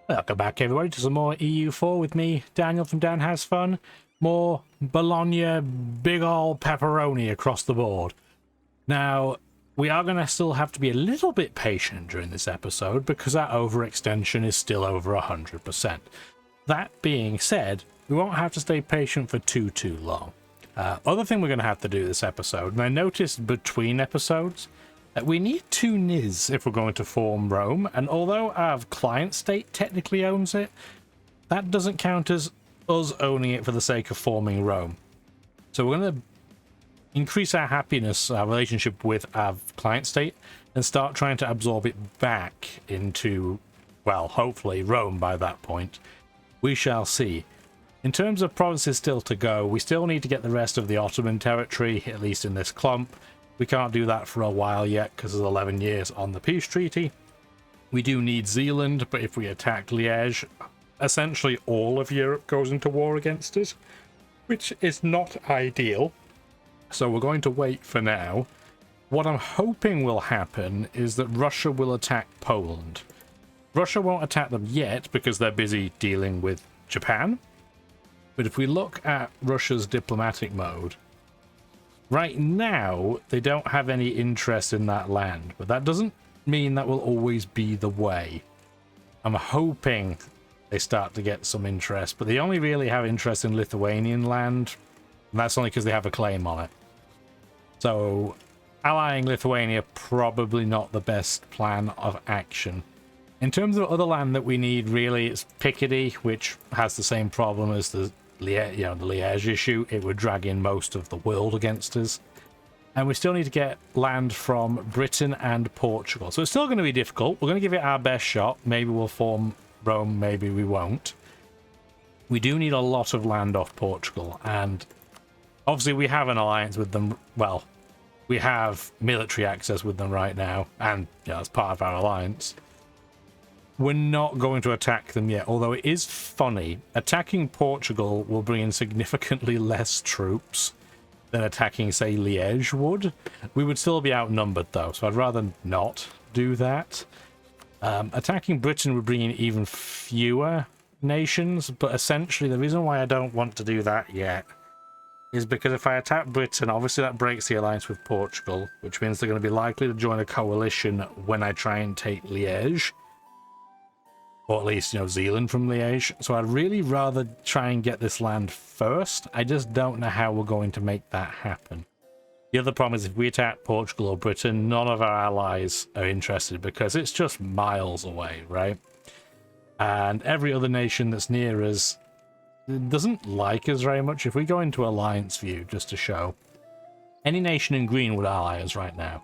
Welcome back, everybody, to some more EU4 with me, Daniel from Dan Has Fun. More Bologna, big ol' pepperoni across the board. Now, we are going to still have to be a little bit patient during this episode because our overextension is still over 100%. That being said, we won't have to stay patient for too long. Other thing we're going to have to do this episode, and I noticed between episodes, that we need 2 NIS if we're going to form Rome, and although our client state technically owns it, that doesn't count as us owning it for the sake of forming Rome. So we're going to increase our happiness, our relationship with our client state, and start trying to absorb it back into, well, hopefully Rome by that point. We shall see. In terms of provinces still to go, we still need to get the rest of the Ottoman territory, at least in this clump. We can't do that for a while yet because there's 11 years on the peace treaty. We do need Zealand, but if we attack Liège, essentially all of Europe goes into war against us, which is not ideal. So we're going to wait for now. What I'm hoping will happen is that Russia will attack Poland. Russia won't attack them yet because they're busy dealing with Japan. But if we look at Russia's diplomatic mode, right now, they don't have any interest in that land, but that doesn't mean that will always be the way. I'm hoping they start to get some interest, but they only really have interest in Lithuanian land, and that's only because they have a claim on it. So, allying Lithuania, probably not the best plan of action. In terms of other land that we need, really, it's Picardy, which has the same problem as the Liège issue. It would drag in most of the world against us. And we still need to get land from Britain and Portugal. So it's still going to be difficult. We're going to give it our best shot. Maybe we'll form Rome, maybe we won't. We do need a lot of land off Portugal. And obviously we have an alliance with them. Well, we have military access with them right now. And as part of our alliance. We're not going to attack them yet, although it is funny. Attacking Portugal will bring in significantly less troops than attacking, say, Liège would. We would still be outnumbered, though, so I'd rather not do that. Attacking Britain would bring in even fewer nations, but essentially the reason why I don't want to do that yet is because if I attack Britain, obviously that breaks the alliance with Portugal, which means they're going to be likely to join a coalition when I try and take Liège. Or at least, Zealand from Liège. So I'd really rather try and get this land first. I just don't know how we're going to make that happen. The other problem is if we attack Portugal or Britain, none of our allies are interested because it's just miles away, right? And every other nation that's near us doesn't like us very much. If we go into alliance view, just to show, any nation in green would ally us right now.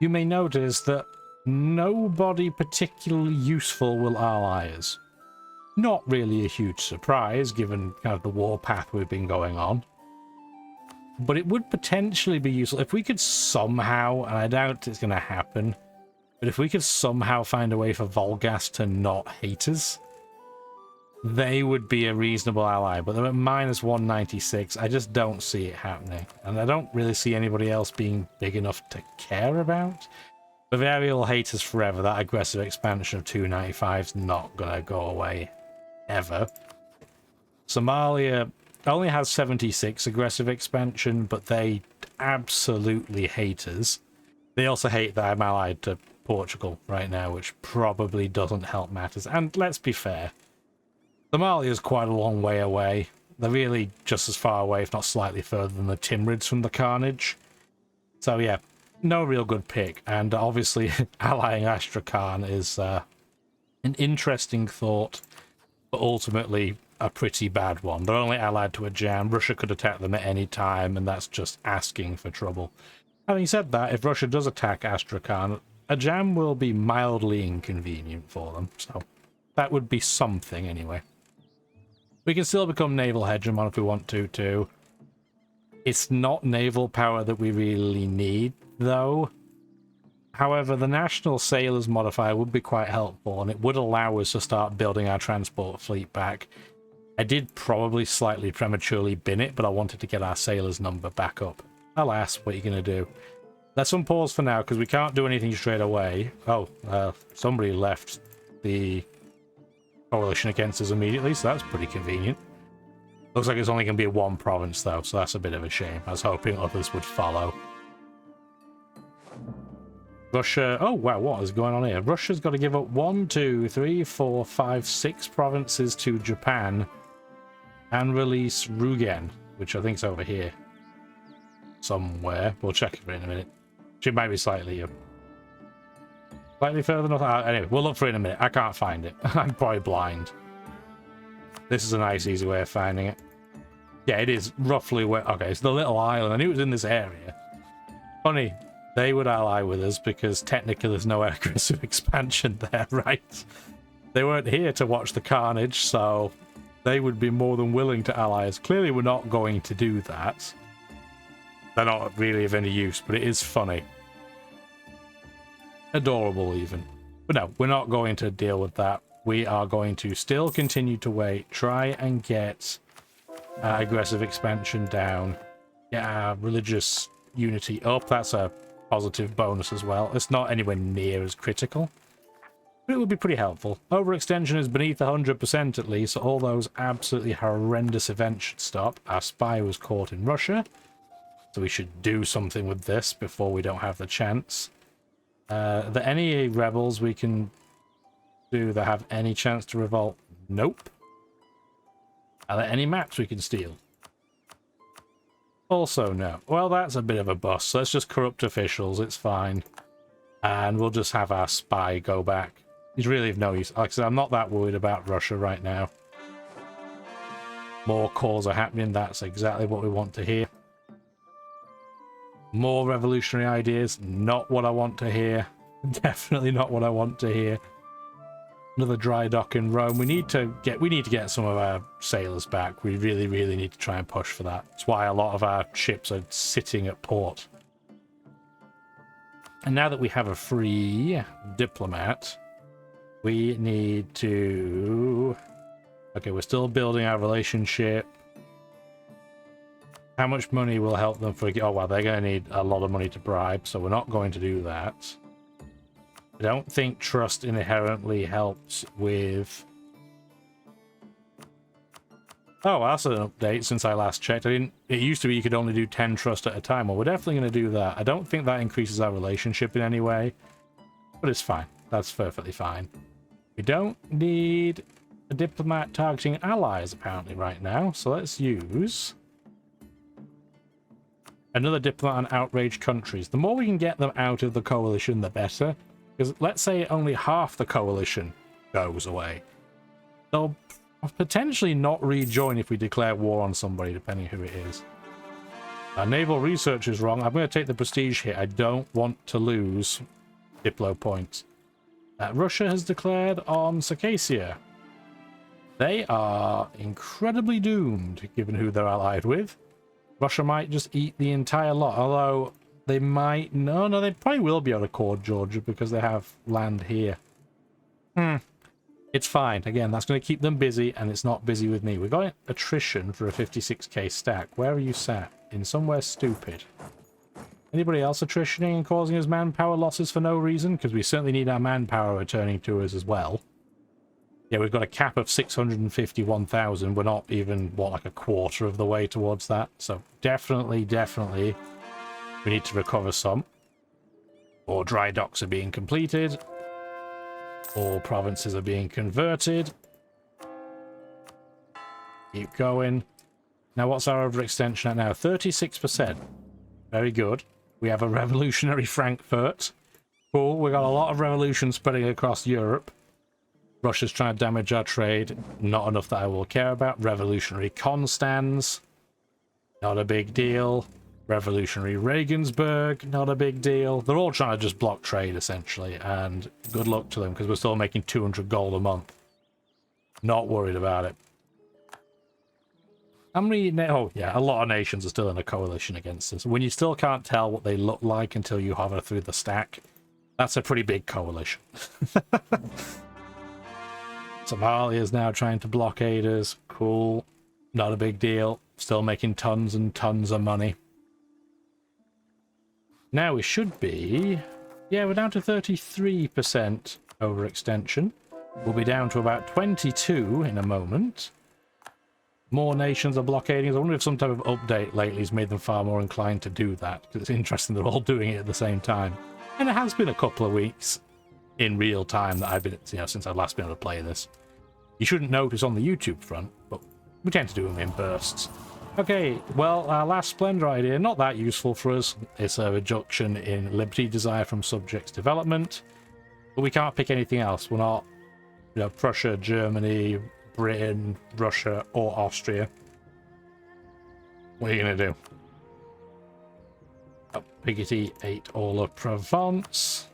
You may notice that nobody particularly useful will ally us. Not really a huge surprise, given kind of the war path we've been going on. But it would potentially be useful if we could somehow, and I doubt it's going to happen, but if we could somehow find a way for Volgas to not hate us, they would be a reasonable ally. But they're at minus 196. I just don't see it happening. And I don't really see anybody else being big enough to care about. Bavaria will hate us forever. That aggressive expansion of 295 is not going to go away ever. Somalia only has 76 aggressive expansion, but they absolutely hate us. They also hate that I'm allied to Portugal right now, which probably doesn't help matters. And let's be fair, Somalia is quite a long way away. They're really just as far away, if not slightly further, than the Timurids from the Carnage. So yeah. No real good pick, and obviously allying Astrakhan is an interesting thought, but ultimately a pretty bad one. They're only allied to a jam. Russia could attack them at any time, and that's just asking for trouble. Having said that, if Russia does attack Astrakhan, a jam will be mildly inconvenient for them, so that would be something anyway. We can still become naval hegemon if we want to, too. It's not naval power that we really need, though. However, the National Sailors modifier would be quite helpful, and it would allow us to start building our transport fleet back. I did probably slightly prematurely bin it, but I wanted to get our sailors number back up. Alas, what are you going to do? Let's unpause for now, because we can't do anything straight away. Oh, somebody left the coalition against us immediately, so that's pretty convenient. Looks like it's only going to be one province, though, so that's a bit of a shame. I was hoping others would follow. Russia... Oh, wow, what is going on here? Russia's got to give up 1, 2, 3, 4, 5, 6 provinces to Japan and release Rugen, which I think is over here somewhere. We'll check it in a minute. She might be slightly further north. Anyway, we'll look for it in a minute. I can't find it. I'm probably blind. This is a nice, easy way of finding it. Yeah, it is roughly where... Okay, it's the little island. I knew it was in this area. Funny, they would ally with us because technically there's no aggressive expansion there, right? They weren't here to watch the carnage, so they would be more than willing to ally us. Clearly, we're not going to do that. They're not really of any use, but it is funny. Adorable, even. But no, we're not going to deal with that. We are going to still continue to wait, try and get aggressive expansion down, get our religious unity up. That's a positive bonus as well. It's not anywhere near as critical, but it would be pretty helpful. Overextension is beneath 100% at least, so all those absolutely horrendous events should stop. Our spy was caught in Russia, so we should do something with this before we don't have the chance. Are there any rebels we can do that have any chance to revolt? Nope. Are there any maps we can steal? Also no. Well, that's a bit of a bust. So let's just corrupt officials. It's fine. And we'll just have our spy go back. He's really of no use. Like I said, I'm not that worried about Russia right now. More calls are happening. That's exactly what we want to hear. More revolutionary ideas. Not what I want to hear. Definitely not what I want to hear. Another dry dock in Rome. We need to get some of our sailors back. We really, really need to try and push for that. That's why a lot of our ships are sitting at port. And now that we have a free diplomat, we need to... Okay, we're still building our relationship. How much money will help them for... Oh, well, they're going to need a lot of money to bribe, so we're not going to do that. I don't think trust inherently helps with... Oh, that's an update since I last checked. It used to be you could only do 10 trust at a time. Well, we're definitely going to do that. I don't think that increases our relationship in any way, but it's fine. That's perfectly fine. We don't need a diplomat targeting allies, apparently, right now. So let's use another diplomat on outraged countries. The more we can get them out of the coalition, the better. Because let's say only half the coalition goes away. They'll potentially not rejoin if we declare war on somebody, depending who it is. Our naval research is wrong. I'm going to take the prestige hit. I don't want to lose Diplo points. Russia has declared on Circassia. They are incredibly doomed, given who they're allied with. Russia might just eat the entire lot, although... They might... No, they probably will be able to core Georgia because they have land here. It's fine. Again, that's going to keep them busy, and it's not busy with me. We've got attrition for a 56k stack. Where are you sat? In somewhere stupid. Anybody else attritioning and causing us manpower losses for no reason? Because we certainly need our manpower returning to us as well. Yeah, we've got a cap of 651,000. We're not even, what, like a quarter of the way towards that. So definitely... We need to recover some. Or dry docks are being completed. Or provinces are being converted. Keep going. Now, what's our overextension at now? 36%. Very good. We have a revolutionary Frankfurt. Cool. We got a lot of revolution spreading across Europe. Russia's trying to damage our trade. Not enough that I will care about. Revolutionary Constans. Not a big deal. Revolutionary Regensburg, not a big deal. They're all trying to just block trade, essentially, and good luck to them, because we're still making 200 gold a month. Not worried about it. How many... Oh, yeah, a lot of nations are still in a coalition against us. When you still can't tell what they look like until you hover through the stack, that's a pretty big coalition. Somalia is now trying to blockade us. Cool. Not a big deal. Still making tons and tons of money. Now we should be... Yeah, we're down to 33% overextension. We'll be down to about 22 in a moment. More nations are blockading. I wonder if some type of update lately has made them far more inclined to do that, because it's interesting they're all doing it at the same time. And it has been a couple of weeks in real time that I've been, since I've last been able to play this. You shouldn't notice on the YouTube front, but we tend to do them in bursts. Okay, well, our last Splendor idea, not that useful for us. It's a reduction in liberty desire from subjects development, but we can't pick anything else. We're not, Prussia, Germany, Britain, Russia, or Austria. What are you going to do? Picardy ate all of Provence.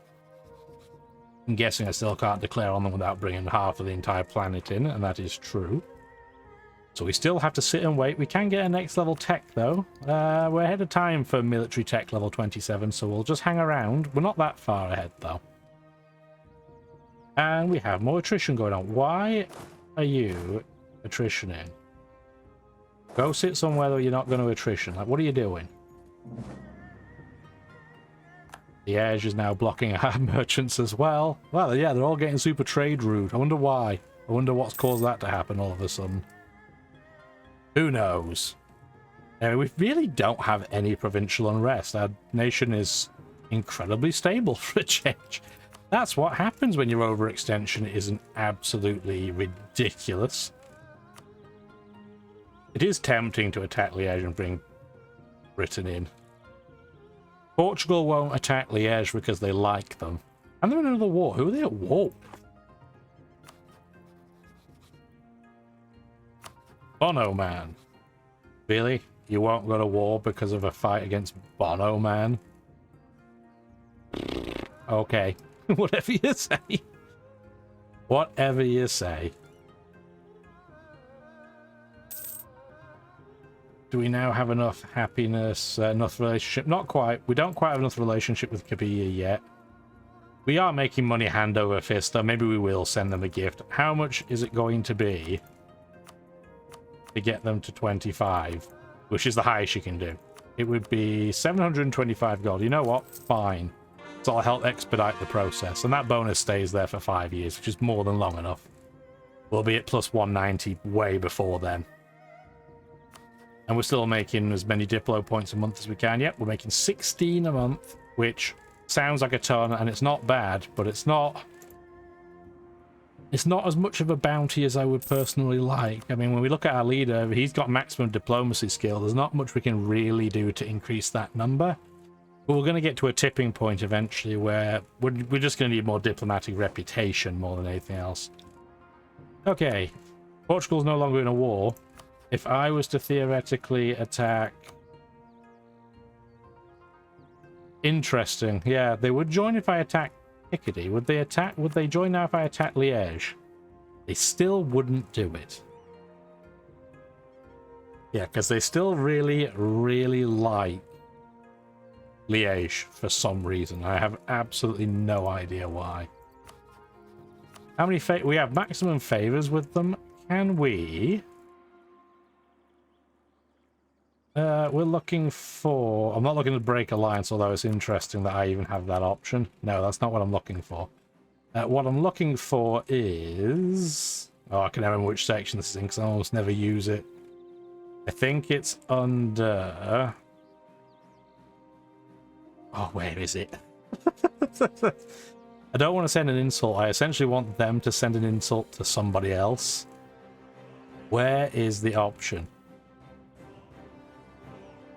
I'm guessing I still can't declare on them without bringing half of the entire planet in, and that is true. So we still have to sit and wait. We can get a next level tech, though. We're ahead of time for military tech level 27, so we'll just hang around. We're not that far ahead, though. And we have more attrition going on. Why are you attritioning? Go sit somewhere that you're not going to attrition. Like, what are you doing? Liège is now blocking our merchants as well. Well, yeah, they're all getting super trade rude. I wonder why. I wonder what's caused that to happen all of a sudden. Who knows? We really don't have any provincial unrest. Our nation is incredibly stable for a change. That's what happens when your overextension isn't absolutely ridiculous. It is tempting to attack Liège and bring Britain in. Portugal won't attack Liège because they like them. And they're in another war. Who are they at war? Bono Man. Really? You won't go to war because of a fight against Bono Man? Okay. Whatever you say. Whatever you say. Do we now have enough happiness, enough relationship? Not quite. We don't quite have enough relationship with Kabila yet. We are making money hand over fist, though. Maybe we will send them a gift. How much is it going to be to get them to 25? Which is the highest you can do. It would be 725 gold. You know what? Fine. So I'll help expedite the process. And that bonus stays there for 5 years, which is more than long enough. We'll be at plus 190 way before then. And we're still making as many Diplo points a month as we can. Yep, we're making 16 a month, which sounds like a ton, and it's not bad, but it's not as much of a bounty as I would personally like. I mean, when we look at our leader, he's got maximum diplomacy skill. There's not much we can really do to increase that number. But we're going to get to a tipping point eventually where we're just going to need more diplomatic reputation more than anything else. Okay, Portugal's no longer in a war. If I was to theoretically attack... Interesting. Yeah, they would join if I attack Picardy. Would they join now if I attack Liège? They still wouldn't do it. Yeah, because they still really, really like Liège for some reason. I have absolutely no idea why. How many we have maximum favors with them? Can we... we're looking for... I'm not looking to break alliance, although it's interesting that I even have that option. No, that's not what I'm looking for. What I'm looking for is... Oh, I can never remember which section this is in, because I almost never use it. I think it's under... Oh, where is it? I don't want to send an insult. I essentially want them to send an insult to somebody else. Where is the option?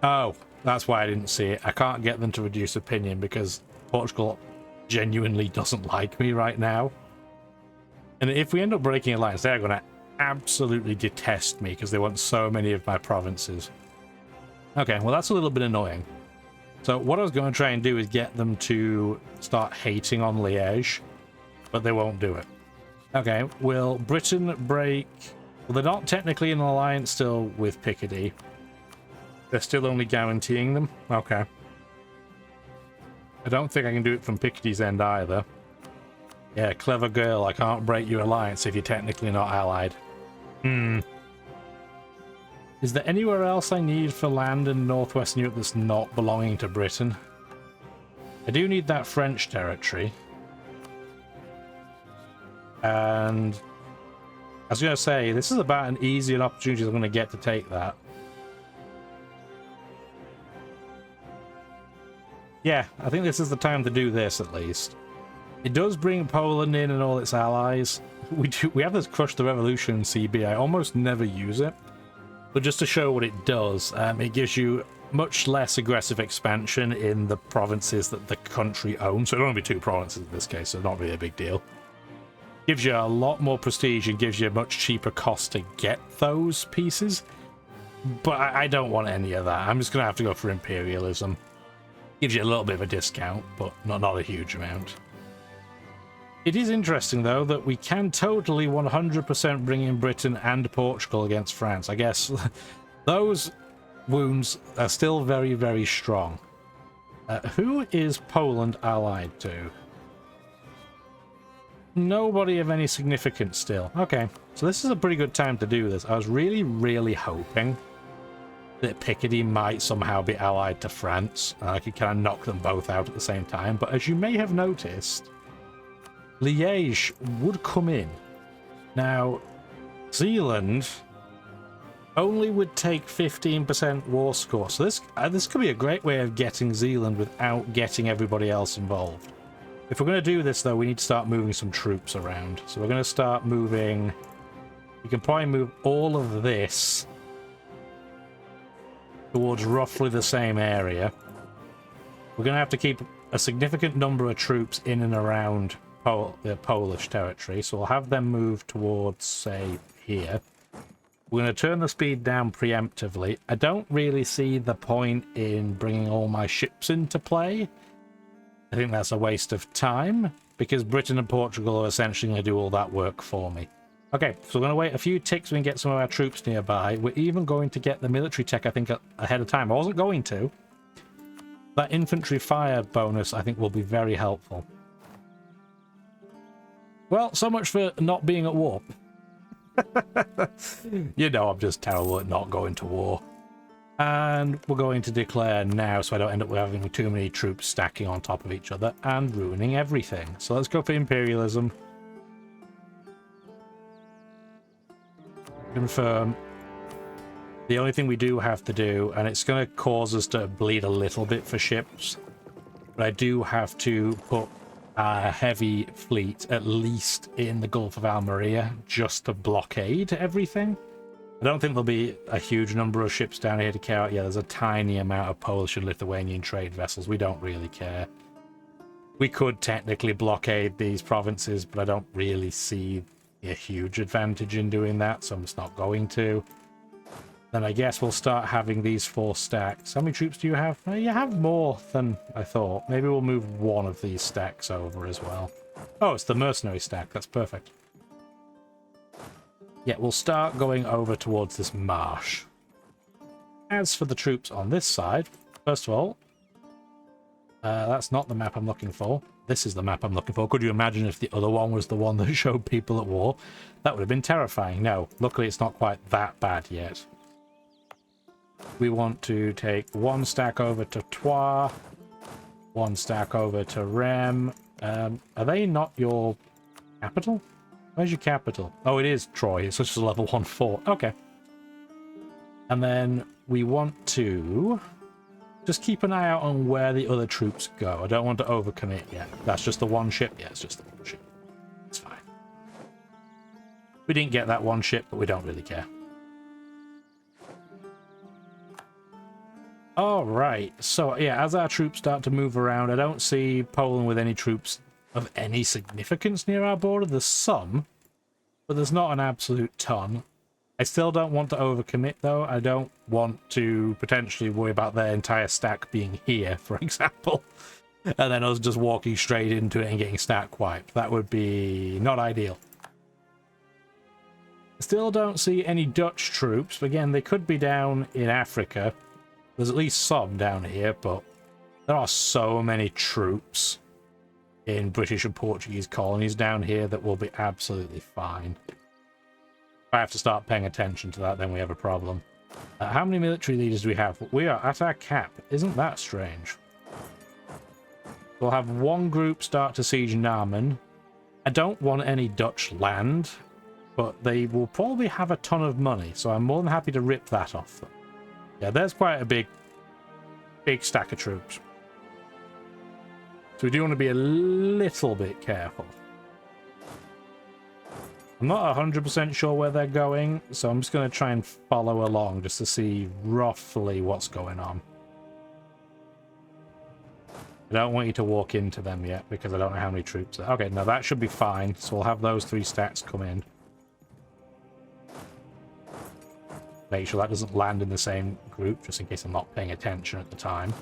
Oh, that's why I didn't see it. I can't get them to reduce opinion because Portugal genuinely doesn't like me right now. And if we end up breaking alliance, they're going to absolutely detest me because they want so many of my provinces. Okay, well, that's a little bit annoying. So what I was going to try and do is get them to start hating on Liège, but they won't do it. Okay, will Britain break... Well, they're not technically in an alliance still with Picardy. They're still only guaranteeing them? Okay. I don't think I can do it from Picardy's end either. Yeah, clever girl, I can't break your alliance if you're technically not allied. Is there anywhere else I need for land in northwestern Europe that's not belonging to Britain? I do need that French territory. And I was going to say, this is about an easy an opportunity I'm going to get to take that. Yeah, I think this is the time to do this, at least. It does bring Poland in and all its allies. We have this Crush the Revolution CB. I almost never use it. But just to show what it does, it gives you much less aggressive expansion in the provinces that the country owns. So it'll only be 2 provinces in this case, so not really a big deal. Gives you a lot more prestige and gives you a much cheaper cost to get those pieces. But I don't want any of that. I'm just going to have to go for imperialism. Gives you a little bit of a discount, but not a huge amount. It is interesting, though, that we can totally 100% bring in Britain and Portugal against France. I guess those wounds are still very, very strong. Who is Poland allied to? Nobody of any significance still. Okay, so this is a pretty good time to do this. I was really, really hoping that Picardy might somehow be allied to France. I could kind of knock them both out at the same time. But as you may have noticed, Liège would come in. Now, Zealand only would take 15% war score. So this could be a great way of getting Zealand without getting everybody else involved. If we're going to do this, though, we need to start moving some troops around. So we're going to start moving... We can probably move all of this towards roughly the same area. We're going to have to keep a significant number of troops in and around the Polish territory, so we'll have them move towards, say, here. We're going to turn the speed down preemptively. I don't really see the point in bringing all my ships into play. I think that's a waste of time, because Britain and Portugal are essentially going to do all that work for me. Okay, so we're going to wait a few ticks so we can get some of our troops nearby. We're even going to get the military tech, I think, ahead of time. I wasn't going to. That infantry fire bonus, I think, will be very helpful. Well, so much for not being at war. You know I'm just terrible at not going to war. And we're going to declare now so I don't end up having too many troops stacking on top of each other and ruining everything. So let's go for imperialism. Confirm. The only thing we do have to do, and it's going to cause us to bleed a little bit for ships, but I do have to put a heavy fleet at least in the Gulf of Almeria just to blockade everything. I don't think there'll be a huge number of ships down here to care out. Yeah, there's a tiny amount of Polish and Lithuanian trade vessels. We don't really care. We could technically blockade these provinces, but I don't really see a huge advantage in doing that, so I'm just not going to. Then I guess we'll start having these 4 stacks. How many troops do you have? You have more than I thought. Maybe we'll move one of these stacks over as well. Oh, it's the mercenary stack. That's perfect. Yeah, we'll start going over towards this marsh. As for the troops on this side, first of all, that's not the map I'm looking for. This is the map I'm looking for. Could you imagine if the other one was the one that showed people at war? That would have been terrifying. No, luckily it's not quite that bad yet. We want to take 1 stack over to Troyes, 1 stack over to Rem. Are they not your capital? Where's your capital? Oh, it is Troy. It's just a level 1 fort. Okay. And then we want to just keep an eye out on where the other troops go. I don't want to overcommit yet. That's just the 1 ship? Yeah, it's just the 1 ship. It's fine. We didn't get that 1 ship, but we don't really care. Alright, so yeah, as our troops start to move around, I don't see Poland with any troops of any significance near our border. There's some, but there's not an absolute ton. I still don't want to overcommit, though. I don't want to potentially worry about their entire stack being here, for example, and then us just walking straight into it and getting stack wiped. That would be not ideal. I still don't see any Dutch troops. Again, they could be down in Africa. There's at least some down here, but there are so many troops in British and Portuguese colonies down here that will be absolutely fine. If I have to start paying attention to that, then we have a problem. How many military leaders do we have? We are at our cap. Isn't that strange? We'll have 1 group start to siege Namen. I don't want any Dutch land, but they will probably have a ton of money, so I'm more than happy to rip that off them. Yeah, there's quite a big stack of troops. So we do want to be a little bit careful. I'm not 100% sure where they're going, so I'm just going to try and follow along just to see roughly what's going on. I don't want you to walk into them yet because I don't know how many troops are. Okay, no, that should be fine. So we'll have those 3 stacks come in. Make sure that doesn't land in the same group, just in case I'm not paying attention at the time.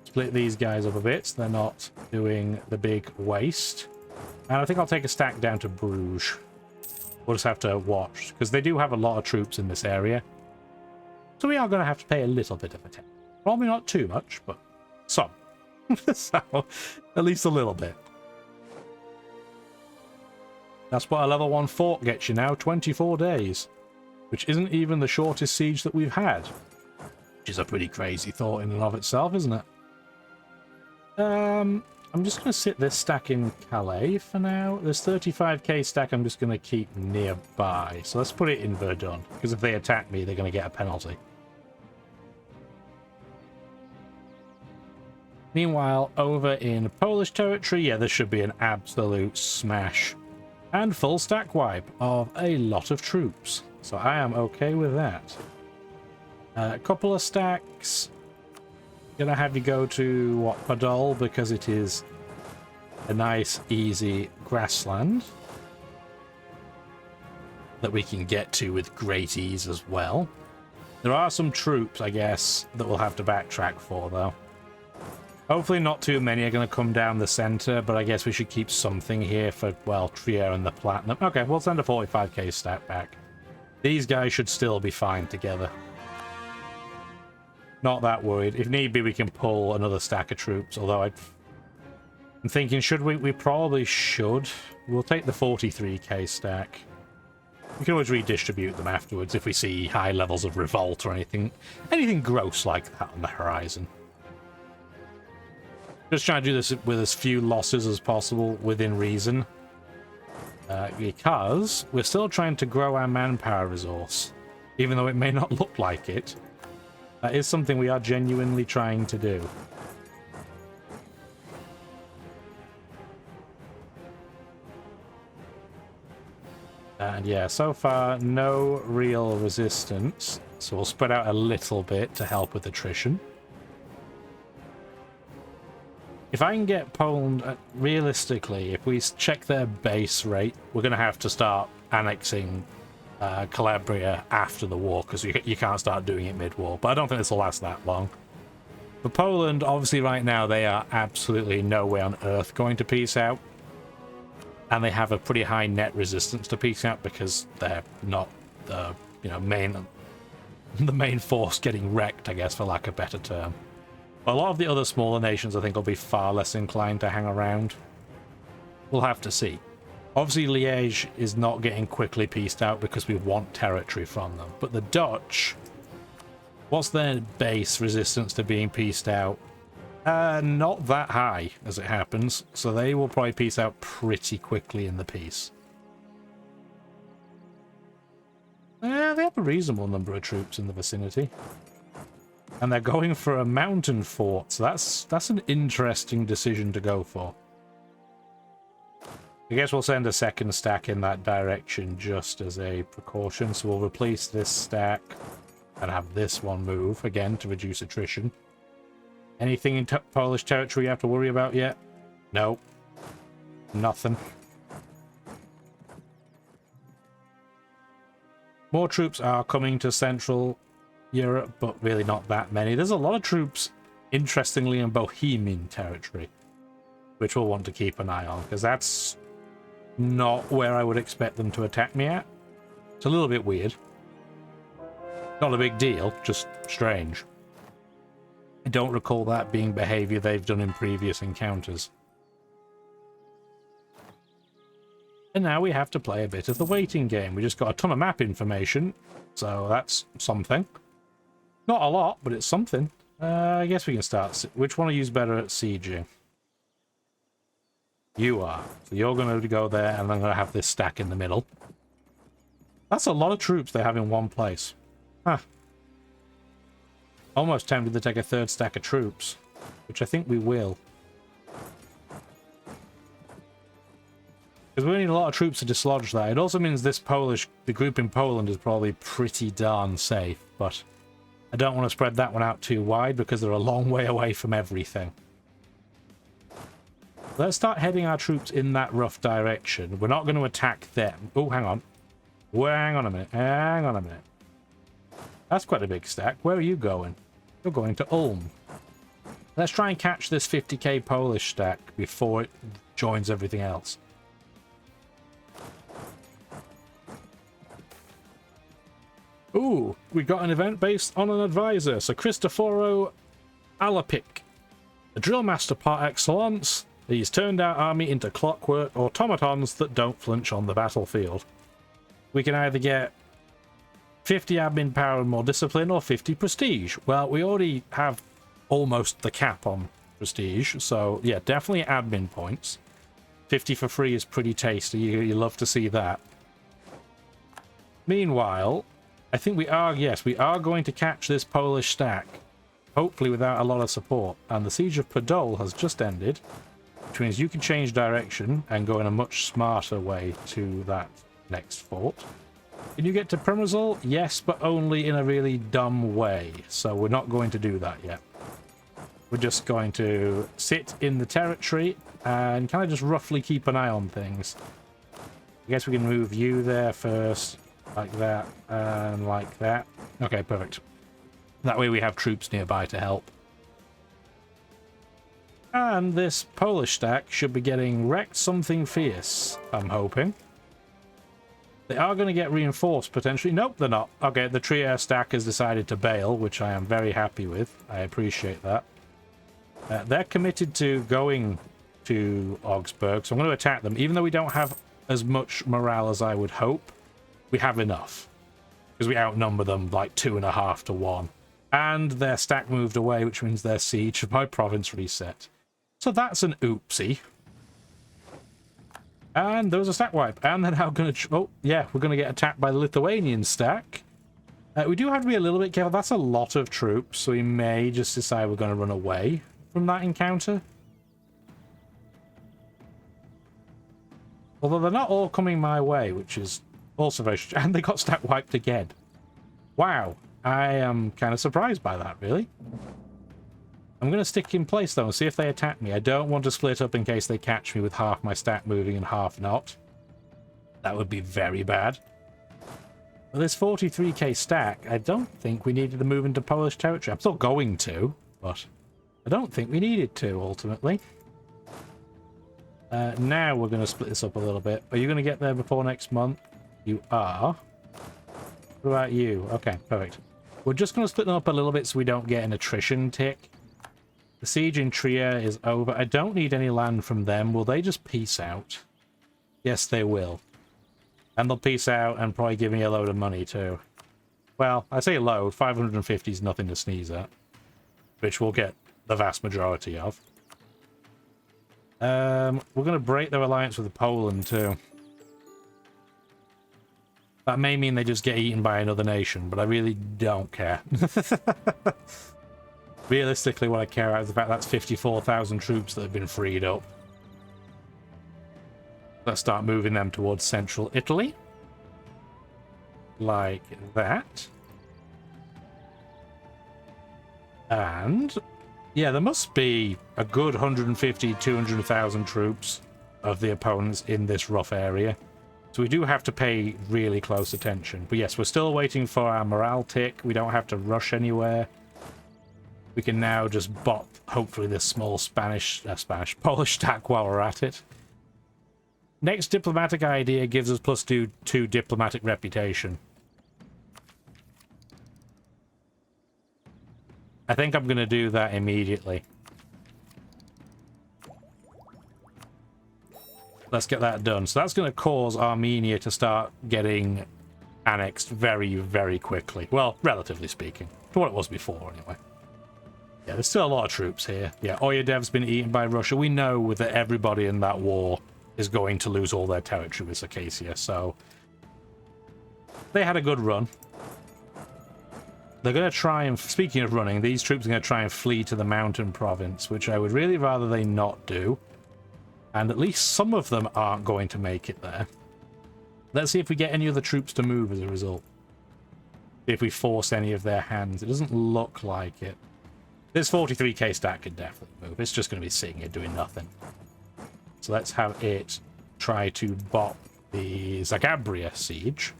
Split these guys up a bit so they're not doing the big waste. And I think I'll take a stack down to Bruges. We'll just have to watch, because they do have a lot of troops in this area. So we are going to have to pay a little bit of attention. Probably not too much, but some. So, at least a little bit. That's what a level 1 fort gets you now, 24 days. Which isn't even the shortest siege that we've had. Which is a pretty crazy thought in and of itself, isn't it? I'm just going to sit this stack in Calais for now. This 35k stack I'm just going to keep nearby. So let's put it in Verdun, because if they attack me, they're going to get a penalty. Meanwhile, over in Polish territory, yeah, there should be an absolute smash. And full stack wipe of a lot of troops. So I am okay with that. A couple of stacks. Gonna have you go to, what, Podol, because it is a nice, easy grassland that we can get to with great ease as well. There are some troops, I guess, that we'll have to backtrack for, though. Hopefully not too many are going to come down the center, but I guess we should keep something here for, well, Trier and the Platinum. Okay, we'll send a 45k stack back. These guys should still be fine together. Not that worried. If need be, we can pull another stack of troops, although I'm thinking, should we? We probably should. We'll take the 43k stack. We can always redistribute them afterwards if we see high levels of revolt or anything gross like that on the horizon. Just trying to do this with as few losses as possible within reason. Because we're still trying to grow our manpower resource. Even though it may not look like it. That is something we are genuinely trying to do. And yeah, so far, no real resistance. So we'll spread out a little bit to help with attrition. If I can get Poland, realistically, if we check their base rate, we're going to have to start annexing Calabria after the war, because you can't start doing it mid-war. But I don't think this will last that long. For Poland, obviously right now, they are absolutely no way on earth going to peace out. And they have a pretty high net resistance to peace out because they're not the main force getting wrecked, I guess, for lack of a better term. But a lot of the other smaller nations, I think, will be far less inclined to hang around. We'll have to see. Obviously, Liège is not getting quickly pieced out because we want territory from them. But the Dutch, what's their base resistance to being pieced out? Not that high, as it happens. So they will probably piece out pretty quickly in the peace. They have a reasonable number of troops in the vicinity. And they're going for a mountain fort, so that's an interesting decision to go for. I guess we'll send a second stack in that direction just as a precaution. So we'll replace this stack and have this one move, again, to reduce attrition. Anything in Polish territory you have to worry about yet? No. Nothing. More troops are coming to Central Europe, but really not that many. There's a lot of troops, interestingly, in Bohemian territory, which we'll want to keep an eye on, because that's not where I would expect them to attack me at. It's a little bit weird. Not a big deal, just strange. I don't recall that being behavior they've done in previous encounters. And now we have to play a bit of the waiting game. We just got a ton of map information, so that's something. Not a lot, but it's something. I guess we can start. Which one are you better at sieging? You are. So you're going to go there, and I'm going to have this stack in the middle. That's a lot of troops they have in one place. Huh. Almost tempted to take a third stack of troops, which I think we will. Because we need a lot of troops to dislodge that. It also means the group in Poland is probably pretty darn safe, but I don't want to spread that one out too wide because they're a long way away from everything. Let's start heading our troops in that rough direction. We're not going to attack them. Oh, hang on. Hang on a minute. Hang on a minute. That's quite a big stack. Where are you going? You're going to Ulm. Let's try and catch this 50k Polish stack before it joins everything else. Ooh, we got an event based on an advisor. So Cristoforo Alapik, a drill master par excellence. He's turned our army into clockwork automatons that don't flinch on the battlefield. We can either get 50 admin power and more discipline or 50 prestige. Well, we already have almost the cap on prestige, so yeah, definitely admin points. 50 for free is pretty tasty. You love to see that. Meanwhile, I think we are going to catch this Polish stack, hopefully without a lot of support. And the siege of Podol has just ended, which means you can change direction and go in a much smarter way to that next fort. Can you get to Przemysl? Yes, but only in a really dumb way. So we're not going to do that yet. We're just going to sit in the territory and kind of just roughly keep an eye on things. I guess we can move you there first, like that, and like that. Okay, perfect. That way we have troops nearby to help. And this Polish stack should be getting wrecked something fierce, I'm hoping. They are going to get reinforced, potentially. Nope, they're not. Okay, the Trier stack has decided to bail, which I am very happy with. I appreciate that. They're committed to going to Augsburg, so I'm going to attack them. Even though we don't have as much morale as I would hope, we have enough. Because we outnumber them like 2.5 to 1. And their stack moved away, which means their siege of my province reset. So that's an oopsie. And there was a stack wipe. And they're now going to... Oh, yeah, we're going to get attacked by the Lithuanian stack. We do have to be a little bit careful. That's a lot of troops, so we may just decide we're going to run away from that encounter. Although they're not all coming my way, which is also very... And they got stack wiped again. Wow. I am kind of surprised by that, really. I'm going to stick in place, though, and see if they attack me. I don't want to split up in case they catch me with half my stack moving and half not. That would be very bad. Well, this 43k stack, I don't think we needed to move into Polish territory. I'm still going to, but I don't think we needed to, ultimately. Now we're going to split this up a little bit. Are you going to get there before next month? You are. What about you? Okay, perfect. We're just going to split them up a little bit so we don't get an attrition tick. The siege in Trier is over. I don't need any land from them. Will they just peace out? Yes, they will. And they'll peace out and probably give me a load of money too. Well, I say load. 550 is nothing to sneeze at. Which we'll get the vast majority of. We're going to break their alliance with Poland too. That may mean they just get eaten by another nation, but I really don't care. Realistically, what I care about is the fact that's 54,000 troops that have been freed up. Let's start moving them towards central Italy. Like that. And yeah, there must be a good 150, 200,000 troops of the opponents in this rough area. So we do have to pay really close attention. But yes, we're still waiting for our morale tick. We don't have to rush anywhere. We can now just bop, hopefully, this small Polish stack while we're at it. Next diplomatic idea gives us +2 diplomatic reputation. I think I'm going to do that immediately. Let's get that done. So that's going to cause Armenia to start getting annexed very, very quickly. Well, relatively speaking. To what it was before, anyway. Yeah, there's still a lot of troops here. Yeah, Oyedev's been eaten by Russia. We know that everybody in that war is going to lose all their territory with Circassia, so they had a good run. They're going to try and, speaking of running, these troops are going to try and flee to the mountain province, which I would really rather they not do. And at least some of them aren't going to make it there. Let's see if we get any other troops to move as a result. If we force any of their hands. It doesn't look like it. This 43k stack can definitely move. It's just going to be sitting here doing nothing. So let's have it try to bop the Zagabria siege.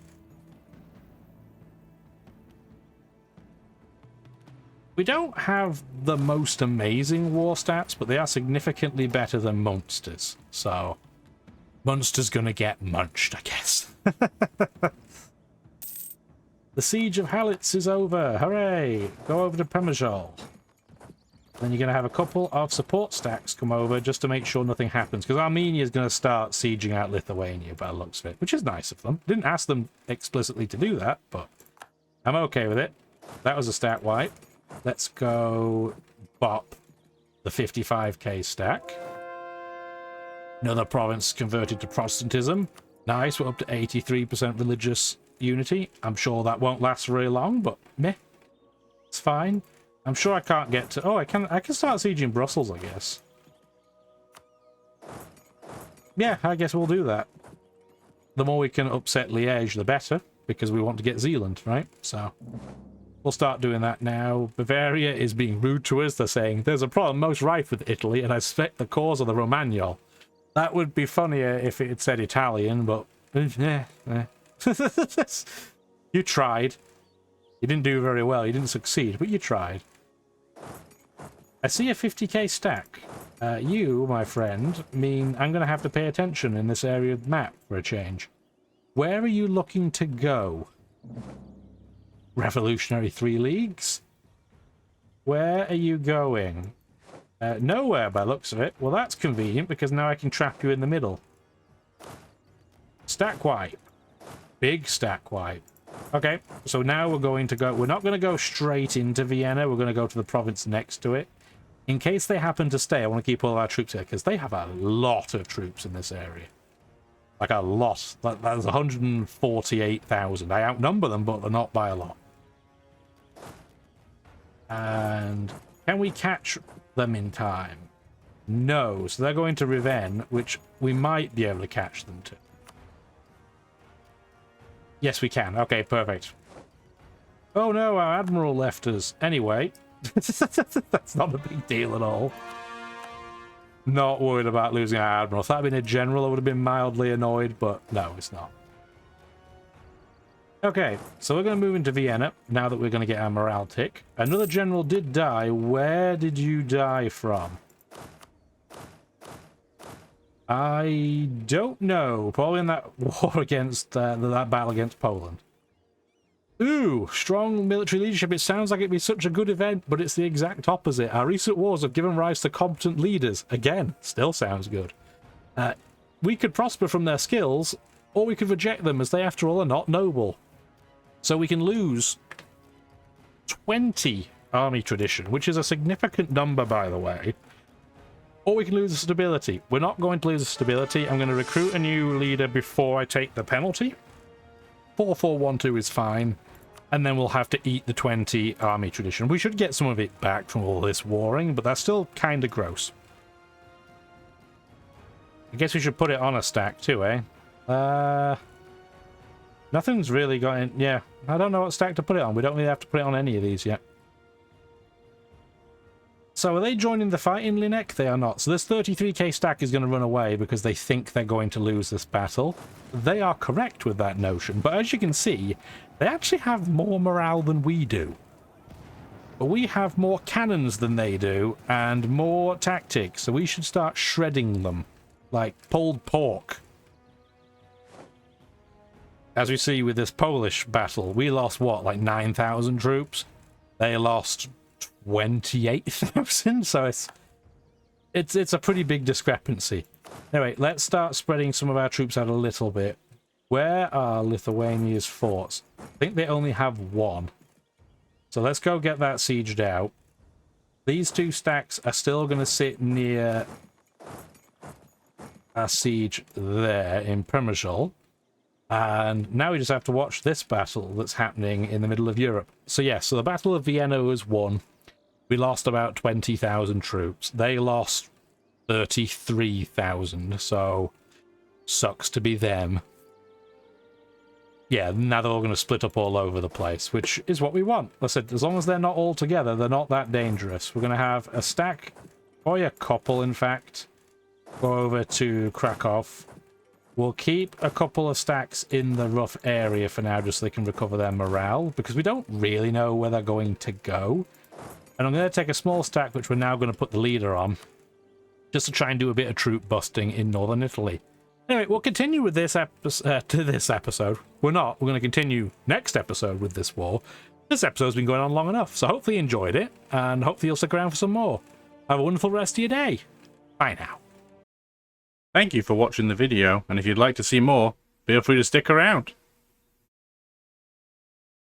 We don't have the most amazing war stats, but they are significantly better than Munster's. So, Munster's gonna get munched, I guess. The siege of Halitz is over. Hooray! Go over to Premajol. Then you're gonna have a couple of support stacks come over just to make sure nothing happens, because Armenia is gonna start sieging out Lithuania by the looks of it, which is nice of them. Didn't ask them explicitly to do that, but I'm okay with it. That was a stat wipe. Let's go bop the 55k stack. Another province converted to Protestantism. Nice, we're up to 83% religious unity. I'm sure that won't last very long, but meh. It's fine. I'm sure I can't get to... Oh, I can start sieging Brussels, I guess. Yeah, I guess we'll do that. The more we can upset Liège, the better, because we want to get Zealand, right? So... we'll start doing that now. Bavaria is being rude to us. They're saying, there's a problem most rife with Italy, and I suspect the cause of the Romagnol. That would be funnier if it had said Italian, but... You tried. You didn't do very well. You didn't succeed, but you tried. I see a 50k stack. You, my friend, mean I'm going to have to pay attention in this area of the map for a change. Where are you looking to go? Revolutionary 3 leagues? Where are you going? Nowhere by looks of it. Well, that's convenient because now I can trap you in the middle. Stack wipe. Big stack wipe. Okay, so now we're going to go... we're not going to go straight into Vienna. We're going to go to the province next to it. In case they happen to stay, I want to keep all our troops here because they have a lot of troops in this area. Like a lot. That's 148,000. I outnumber them, but they're not by a lot. And can we catch them in time? No. So they're going to Riven, which we might be able to catch them to. Yes, we can. Okay, perfect. Oh no, our admiral left us. Anyway, that's not a big deal at all. Not worried about losing our admiral. If that had been a general, I would have been mildly annoyed, but no, it's not. Okay, so we're going to move into Vienna now that we're going to get our morale tick. Another general did die. Where did you die from? I don't know. Probably in that war against, that battle against Poland. Ooh, strong military leadership. It sounds like it'd be such a good event, but it's the exact opposite. Our recent wars have given rise to competent leaders. Again, still sounds good. We could prosper from their skills, or we could reject them as they, after all, are not noble. So we can lose 20 army tradition, which is a significant number, by the way. Or we can lose the stability. We're not going to lose the stability. I'm going to recruit a new leader before I take the penalty. 4412 is fine. And then we'll have to eat the 20 army tradition. We should get some of it back from all this warring, but that's still kind of gross. I guess we should put it on a stack too, eh? Nothing's really got in... yeah, I don't know what stack to put it on. We don't really have to put it on any of these yet. So are they joining the fight in Linek? They are not. So this 33k stack is going to run away because they think they're going to lose this battle. They are correct with that notion, but as you can see, they actually have more morale than we do. But we have more cannons than they do, and more tactics, so we should start shredding them. Like pulled pork. As we see with this Polish battle, we lost, what, like 9,000 troops? They lost 28,000, so it's a pretty big discrepancy. Anyway, let's start spreading some of our troops out a little bit. Where are Lithuania's forts? I think they only have one. So let's go get that sieged out. These 2 stacks are still going to sit near our siege there in Primordial. And now we just have to watch this battle that's happening in the middle of Europe. So yeah, so the Battle of Vienna was won. We lost about 20,000 troops. They lost 33,000, so sucks to be them. Yeah, now they're all going to split up all over the place, which is what we want. I said, as long as they're not all together, they're not that dangerous. We're going to have a stack, or a couple, in fact, go over to Krakow. We'll keep a couple of stacks in the rough area for now, just so they can recover their morale, because we don't really know where they're going to go. And I'm going to take a small stack, which we're now going to put the leader on, just to try and do a bit of troop busting in northern Italy. Anyway, we'll continue with this episode. We're not. We're going to continue next episode with this war. This episode's been going on long enough, so hopefully you enjoyed it, and hopefully you'll stick around for some more. Have a wonderful rest of your day. Bye now. Thank you for watching the video, and if you'd like to see more, feel free to stick around.